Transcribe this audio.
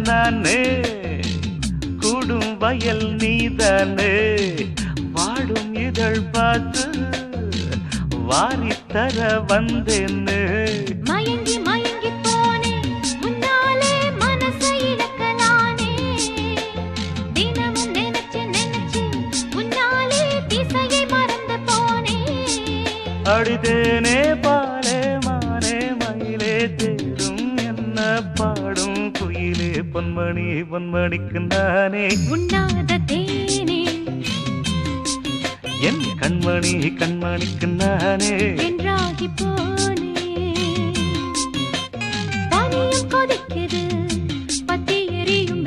நானே கூடும் வயல் நீதானே வாடும் இதழ் பார்த்து வாரித்தர வந்தேன்னு மயங்கி மயங்கி போனே முன்னாலே மனசை இழக்கலானே தினமும் நினைச்சு நினைச்சு முன்னாலே திசையை மறந்து போனே அடிதேனே பாலே மானே மயிலே தேடும் என்ன பாடும் குயிலே பொன்மணி பொன்மணிக்கு நானே உண்ணாத தேனே என் கண்மணி கண்மணிக்கு நானே என்றாகி போ